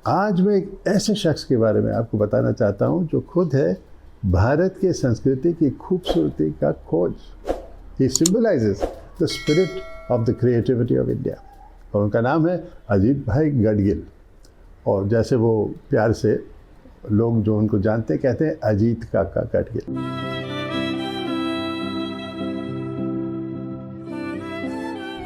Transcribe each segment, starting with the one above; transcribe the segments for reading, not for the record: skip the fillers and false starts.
आज मैं एक ऐसे शख्स के बारे में आपको बताना चाहता हूँ जो खुद है भारत के संस्कृति की खूबसूरती का खोज। He symbolizes the spirit of the creativity of India और उनका नाम है अजीत भाई गडगिल। और जैसे वो प्यार से लोग जो उनको जानते कहते हैं अजीत काका Gadgil.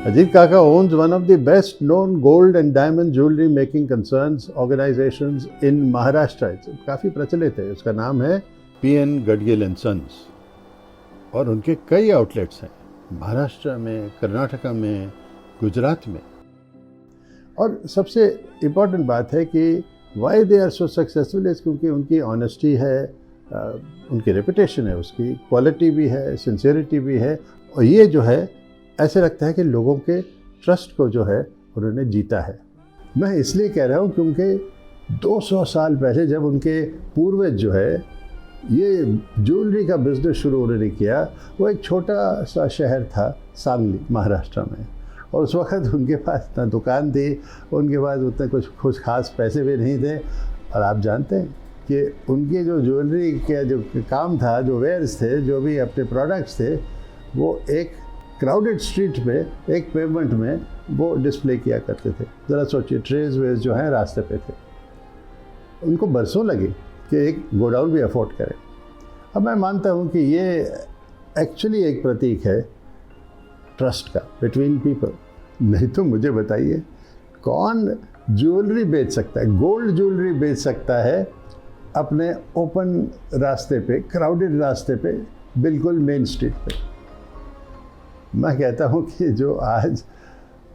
Ajit Kaka owns one of the best known gold and diamond jewelry making concerns organizations in Maharashtra. काफ़ी प्रचलित है। उसका नाम है PN Gadgil and Sons और उनके कई आउटलेट्स हैं महाराष्ट्र में, कर्नाटका में, गुजरात में। और सबसे इम्पॉर्टेंट बात है कि why they are so successful is क्योंकि उनकी ऑनेस्टी है, उनकी रेपुटेशन है, उसकी क्वालिटी भी है, सिंसियरिटी भी है। और ये जो है ऐसे लगता है कि लोगों के ट्रस्ट को जो है उन्होंने जीता है। मैं इसलिए कह रहा हूँ क्योंकि 200 साल पहले जब उनके पूर्वज जो है ये ज्वेलरी का बिज़नेस शुरू उन्होंने किया, वो एक छोटा सा शहर था सांगली महाराष्ट्र में। और उस वक्त उनके पास ना दुकान थी, उनके पास उतने कुछ खास पैसे भी नहीं थे। और आप जानते हैं कि उनके जो ज्वेलरी के जो काम था, जो वेयर्स थे, जो भी अपने प्रोडक्ट्स थे, वो एक क्राउडेड स्ट्रीट पे, एक पेमेंट में वो डिस्प्ले किया करते थे। ज़रा सोचिए, ट्रेज वेज जो है रास्ते पे थे। उनको बरसों लगे कि एक गोडाउन भी अफोर्ड करें। अब मैं मानता हूँ कि ये एक्चुअली एक प्रतीक है ट्रस्ट का बिटवीन पीपल। नहीं तो मुझे बताइए कौन ज्वेलरी बेच सकता है, गोल्ड ज्वेलरी बेच सकता है अपने ओपन रास्ते पे, क्राउडेड रास्ते पे, बिल्कुल मेन स्ट्रीट पे। मैं कहता हूँ कि जो आज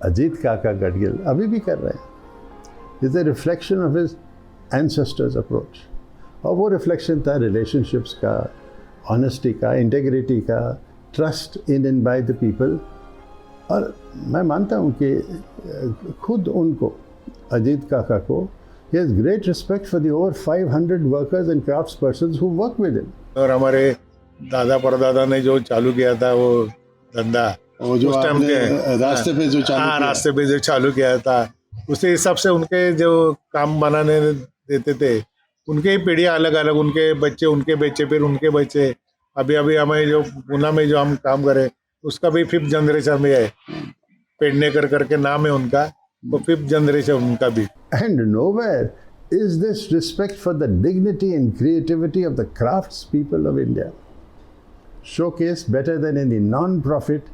अजीत काका गडगिल अभी भी कर रहे हैं is a reflection of his ancestors approach. और वो रिफ्लेक्शन था रिलेशनशिप्स का, ऑनेस्टी का, इंटेग्रिटी का, trust in and by the people. और मैं मानता हूँ कि खुद उनको, अजीत काका को, he has great respect for the over 500 workers and crafts persons who work with him. और हमारे दादा परदादा ने जो चालू किया था वो धंधा, वो जो उस टाइम के रास्ते पे जो चालू किया, रास्ते पे जो चालू किया था, उसी हिसाब से उनके जो काम बनाने देते थे, उनके ही पीढ़ियाँ अलग अलग, उनके बच्चे, फिर उनके बच्चे। अभी हमें जो पूना में जो हम काम करें उसका भी 5th जनरेशन में है। पेडनेकर करके नाम है उनका, वो 5th जनरेशन उनका भी। And nowhere is this respect for the dignity and creativity of the crafts people of India showcased better than in the non-profit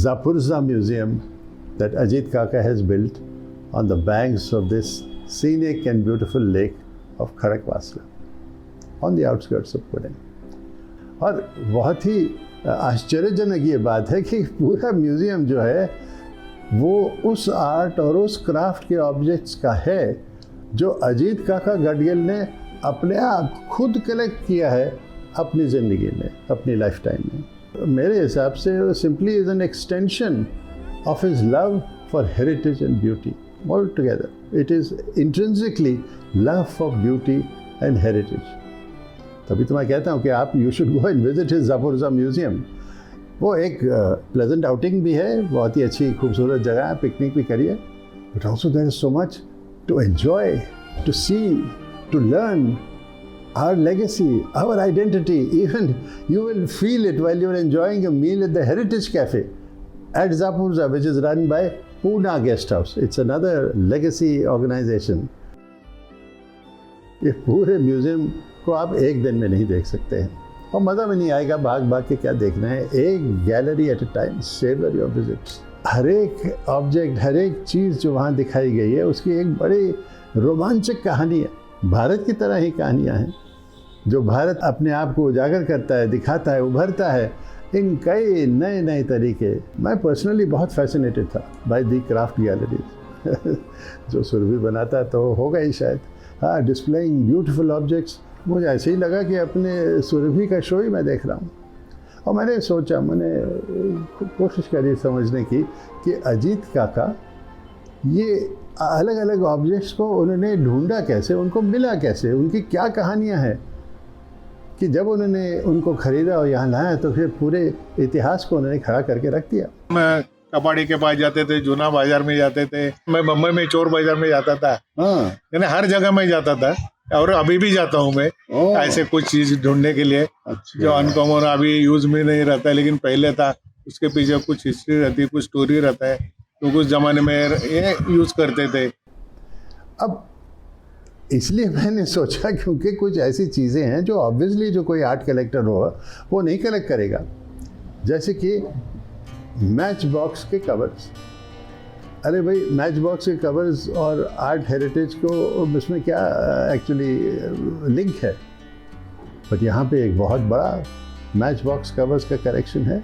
Zapurza Museum that Ajit Kaka has built on the banks of this scenic and beautiful lake of Kharakwasla on the outskirts of Pune. और बहुत ही आश्चर्यजनक ये बात है कि पूरा museum जो है वो उस आर्ट और उस क्राफ्ट के ऑब्जेक्ट्स का है जो अजीत काका गडगिल ने अपने आप खुद कलेक्ट किया है अपनी ज़िंदगी में, अपनी लाइफ टाइम में। मेरे हिसाब से वो simply is an extension of his love for heritage and beauty all together. It is intrinsically love for beauty and heritage. तभी तो मैं कहता हूँ कि आप you should go and visit his ज़ापुरज़ा म्यूज़ियम। वो एक प्लेजेंट आउटिंग भी है, बहुत ही अच्छी खूबसूरत जगह है, पिकनिक भी करिए, but also there is so much to enjoy, to see, to learn our legacy, our identity. Even you will feel it while you're enjoying a meal at the Heritage Cafe at Zapurza, which is run by Pune Guest House. It's another legacy organization. ये पूरे museum को आप एक दिन में नहीं देख सकते हैं और मज़ा भी नहीं आएगा भाग के क्या देखना है। एक gallery at a time, savour your visits. हर एक ऑब्जेक्ट, हर एक चीज़ जो वहाँ दिखाई गई है उसकी एक बड़ी रोमांचक कहानी है। भारत की तरह ही कहानियाँ हैं जो भारत अपने आप को उजागर करता है, दिखाता है, उभरता है इन कई नए तरीके। मैं पर्सनली बहुत फैसिनेटेड था बाय दी क्राफ्ट गैलरीज। जो सुरभि बनाता तो होगा ही शायद, हाँ, डिस्प्लेइंग ब्यूटीफुल ऑब्जेक्ट्स। मुझे ऐसे ही लगा कि अपने सुरभि का शो ही मैं देख रहा हूँ। और मैंने सोचा, मैंने कोशिश करी समझने की कि अजीत काका ये अलग अलग ऑब्जेक्ट्स को उन्होंने ढूंढा कैसे, उनको मिला कैसे, उनकी क्या कहानियाँ हैं कि जब उन्होंने उनको ख़रीदा और यहाँ लाया तो फिर पूरे इतिहास को उन्होंने खड़ा करके रख दिया। मैं कबाड़ी के पास जाते थे, जूना बाजार में जाते थे, मैं बम्बई में चोर बाजार में जाता था, हाँ। यानी हर जगह में जाता था और अभी भी जाता हूँ मैं ओह, ऐसे कुछ चीज ढूंढने के लिए अच्छा। जो अनकॉमन अभी यूज में नहीं रहता है, लेकिन पहले था। उसके पीछे कुछ हिस्ट्री रहती है, कुछ स्टोरी रहता है, तो कुछ जमाने में ये यूज करते थे। अब इसलिए मैंने सोचा क्योंकि कुछ ऐसी चीज़ें हैं जो ऑब्वियसली जो कोई आर्ट कलेक्टर हो वो नहीं कलेक्ट करेगा, जैसे कि मैच बॉक्स के कवर्स। अरे भाई, मैच बॉक्स के कवर्स और आर्ट हेरिटेज को इसमें क्या एक्चुअली लिंक है? बट यहाँ पे एक बहुत बड़ा मैच बॉक्स कवर्स का कलेक्शन है।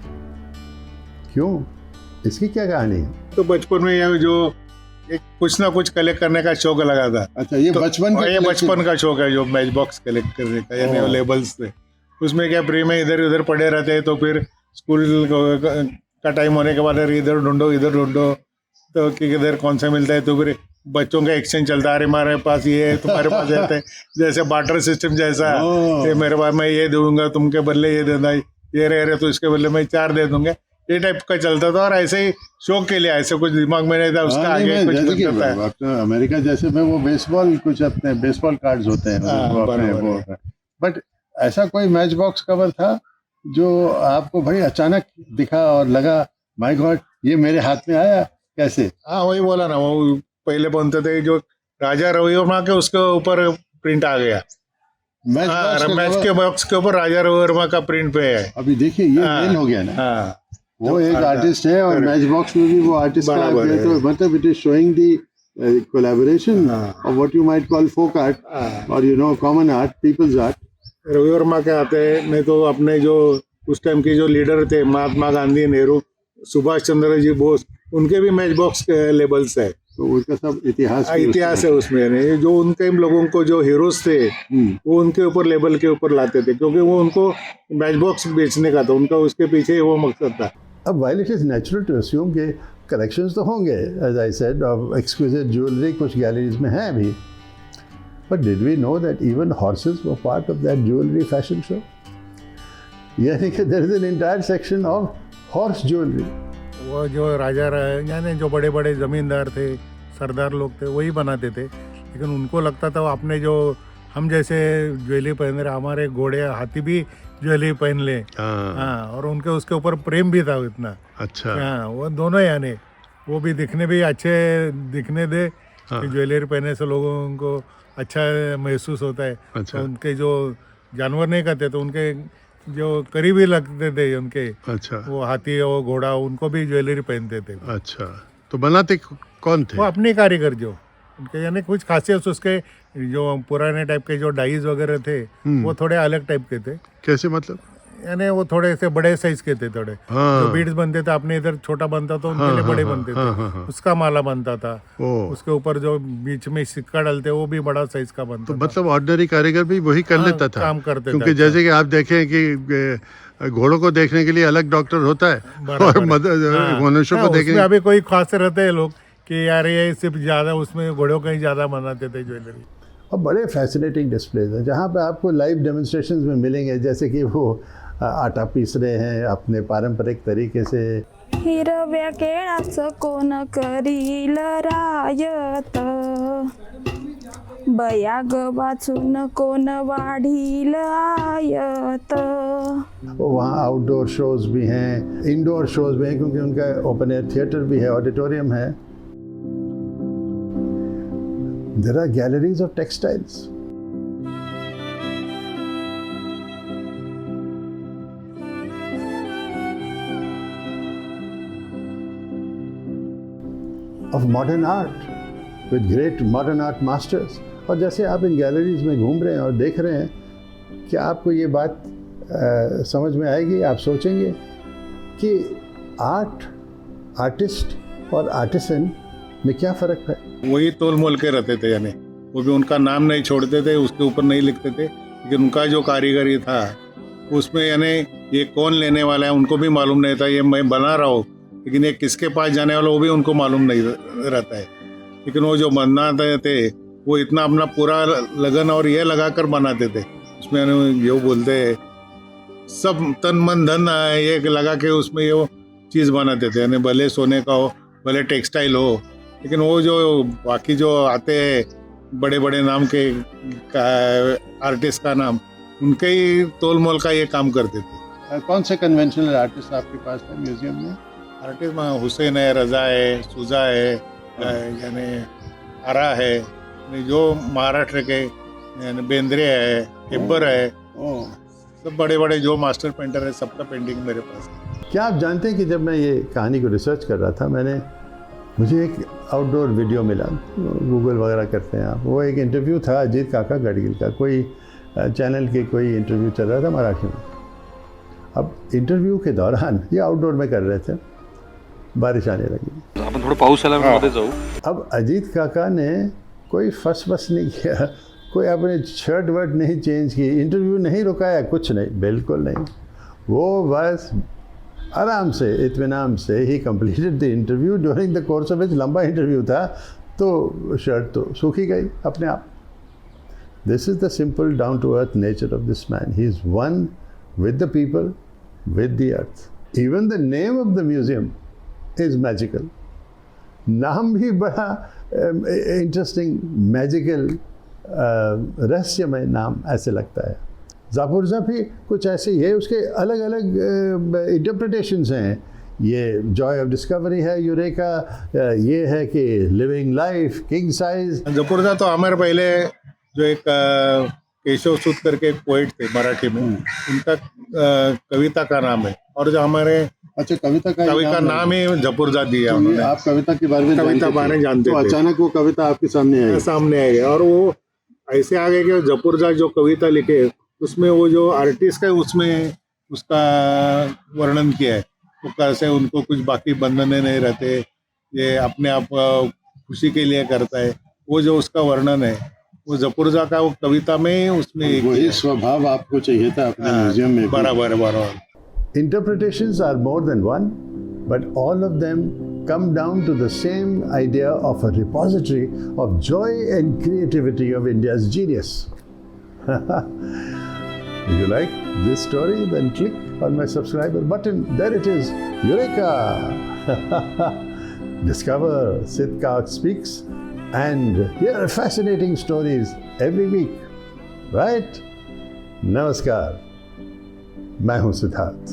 क्यों? इसकी क्या कहानी है? तो बचपन में ये जो एक कुछ ना कुछ कलेक्ट करने का शौक लगा था। अच्छा, ये तो बचपन का ये collection? बचपन का शौक है जो मैच बॉक्स कलेक्ट करने का, यानी वो लेबल्स थे। उसमें क्या फ्री में इधर उधर पड़े रहते हैं, तो फिर स्कूल का टाइम होने के बाद इधर ढूंढो, तो कि इधर कौन सा मिलता है, तो फिर बच्चों का एक्सचेंज चलता है, अरे हमारे पास ये है, तुम्हारे पास रहते हैं, जैसे बार्टर सिस्टम जैसा। ये मेरे पास, मैं ये दूंगा, तुमके बदले ये देना, ये रहे तो इसके बदले मैं 4 दे दूंगा, ये टाइप का चलता था। और ऐसे ही शौक के लिए, ऐसे कुछ दिमाग में नहीं था, उसका आगे कुछ बनता है। अपना अमेरिका जैसे में वो बेसबॉल, कुछ अपने बेसबॉल कार्ड्स होते हैं, वो अपने वो। बट ऐसा कोई मैच बॉक्स कवर था जो आपको भाई अचानक दिखा और लगा माय गॉड ये मेरे हाथ में आया, कैसे? हाँ, वही बोला ना, वो पहले बनते थे जो राजा रविवर्मा के, उसके ऊपर प्रिंट आ गया। मैच के बॉक्स के ऊपर राजा रविवर्मा का प्रिंट पे है। अभी देखिए ये मेल हो गया ना। हाँ, वो एक आर्टिस्ट है और मैच बॉक्स में भी वो आर्टिस्ट का है, तो मतलब it is showing the collaboration of what you might call folk art और you know common art, people's art. Ravi Varma के आते हैं, नहीं तो अपने जो उस टाइम के जो लीडर थे, महात्मा गांधी, नेहरू, सुभाष चंद्र जी बोस, उनके भी मैच बॉक्स के लेबल्स है। तो उनका सब इतिहास है उसमें, यानी जो उनके लोगों को जो हीरोज थे वो उनके ऊपर लेबल के ऊपर लाते थे, क्योंकि वो उनको मैच बॉक्स बेचने का था, उनका उसके पीछे वो मकसद था। अब while it is natural to assume के कलेक्शंस तो होंगे, as I said, of exquisite jewelry कुछ गैलरीज में है अभी, but did we know that even horses were part of that jewelry fashion show? यानी कि there is an entire section of horse jewelry. वो जो राजा यानी जो बड़े बड़े जमींदार थे, सरदार लोग थे, वही बनाते थे, लेकिन उनको लगता था आपने जो हम जैसे ज्वेलरी पहन रहे, हमारे घोड़े हाथी भी ज्वेलरी पहन ले। हाँ, और उनके उसके ऊपर प्रेम भी था इतना। अच्छा। हाँ, वो दोनों, यानी वो भी दिखने भी अच्छे दिखने दे कि ज्वेलरी पहनने से लोगों को अच्छा महसूस होता है। अच्छा। तो उनके जो जानवर नहीं करते तो उनके जो करीबी लगते थे उनके, अच्छा, वो हाथी और घोड़ा, उनको भी ज्वेलरी पहनते थे। अच्छा, तो बनाते कौन थे? वो अपने कारीगर जो उनके, यानी कुछ खासियत उसके जो पुराने टाइप के जो डाइज वगैरह थे वो थोड़े अलग टाइप के थे। कैसे मतलब? यानी वो थोड़े से बड़े साइज के थे थोड़े। जो बीड्स बनते थे अपने इधर छोटा बनता था, उनके लिए बड़े बनते थे। उसका माला बनता था। उसके ऊपर जो बीच में सिक्का डालते वो भी बड़ा साइज का बनता था। मतलब ऑर्डिनरी कारीगर भी वही कर लेता था, काम करते थे। क्योंकि जैसे कि आप देखें कि घोड़ों को देखने के लिए अलग डॉक्टर होता है और मनुष्यों को देखने अभी कोई खास रहते हैं लोग कि यार ये सिर्फ ज्यादा उसमें घोड़ों का ही ज्यादा बनाते थे ज्वेलरी। और बड़े फैसिनेटिंग डिस्प्लेज हैं जहाँ पे आपको लाइव डेमोन्स्ट्रेशंस में मिलेंगे, जैसे कि वो आटा पीस रहे हैं अपने पारंपरिक तरीके से। हिरव्या केळाचं कोण करील रायत, बया ग वाचून कोण वाढील आयत। वहाँ आउटडोर शोज भी हैं, इंडोर शोज भी हैं, क्योंकि उनका ओपन एयर थिएटर भी है, ऑडिटोरियम है। There are galleries of textiles. Of modern art with great modern art masters. और जैसे आप इन गैलरीज में घूम रहे हैं और देख रहे हैं, कि आपको ये बात समझ में आएगी, आप सोचेंगे कि आर्टिस्ट और आर्टिसन में क्या फ़र्क है। वही तोल मोल के रहते थे, यानी वो भी उनका नाम नहीं छोड़ते थे, उसके ऊपर नहीं लिखते थे, लेकिन उनका जो कारीगरी था उसमें, यानी ये कौन लेने वाला है उनको भी मालूम नहीं था, ये मैं बना रहा हूँ, लेकिन ये किसके पास जाने वाला वो भी उनको मालूम नहीं रहता है। लेकिन वो जो बनाते थे वो इतना अपना पूरा लगन और ये लगा कर बनाते थे, उसमें जो बोलते सब तन मन धन ये लगा के उसमें ये चीज़ बनाते थे, यानी भले सोने का हो, भले टेक्सटाइल हो, लेकिन वो जो बाकी जो आते हैं बड़े बड़े नाम के आर्टिस्ट का नाम, उनके ही तोल मोल का ये काम करते थे। कौन से कन्वेंशनल आर्टिस्ट आपके पास थे म्यूजियम में? आर्टिस्ट में हुसैन है, रज़ा है, सुजा है, यानी आरा है, यानी जो महाराष्ट्र के यानी बेंद्रे है, केब्बर है, ओह, सब बड़े बड़े जो मास्टर पेंटर है, सबका पेंटिंग मेरे पास है। क्या आप जानते हैं कि जब मैं ये कहानी को रिसर्च कर रहा था, मुझे एक आउटडोर वीडियो मिला, गूगल वगैरह करते हैं आप, वो एक इंटरव्यू था अजीत काका गढ़गिल का, कोई चैनल के कोई इंटरव्यू चल रहा था मराठी में। अब इंटरव्यू के दौरान ये आउटडोर में कर रहे थे, बारिश आने लगी। आपण थोडं पाऊस आल्यावर मध्ये जाऊ. अब अजीत काका ने कोई फस नहीं किया, कोई अपने शर्ट वर्ट नहीं चेंज की, इंटरव्यू नहीं रुकाया, कुछ नहीं, बिल्कुल नहीं। वो बस आराम से इत्मीनान से ही completed the interview, during the course of which, लंबा इंटरव्यू था, तो शर्ट तो सूखी गई अपने आप। This is the simple down to earth nature of this man. He is one with the people, with the earth. Even the name of the museum is magical. नाम भी बड़ा इंटरेस्टिंग, मैजिकल, रहस्यमय नाम ऐसे लगता है। जापुरजा भी कुछ ऐसे ही है, उसके अलग अलग इंटरप्रिटेशंस हैं। ये जॉय ऑफ डिस्कवरी है, यूरेका ये है कि लिविंग लाइफ, किंग साइज। जपुरजा तो हमारे पहले जो एक केशव सूद करके एक पोइट थे मराठी में, उनका कविता का नाम है, और जो हमारे अच्छा, कविता का नाम ही जपुरजा दिया उन्होंने। आप कविता के बारे में जानते तो थे। अचानक वो कविता आपके सामने आई। और वो ऐसे आ गए कि जपुरजा जो कविता लिखे, उसमें वो जो आर्टिस्ट है उसमें उसका वर्णन किया है, वो कैसे उनको कुछ बाकी बंधने नहीं रहते, ये अपने आप खुशी के लिए करता है, वो जो उसका वर्णन है वो जपुरजा का वो कविता में उसमें वही स्वभाव आपको चाहिए था अपने म्यूजियम में। बराबर। Interpretations are more than one, but all of them come down to the same idea of a repository of joy and creativity of India's genius. If you like this story, then click on my subscriber button. There it is, Eureka! Discover Sid Kaak Speaks and hear fascinating stories every week. Right? Namaskar. मैं हूं सिद्धार्थ।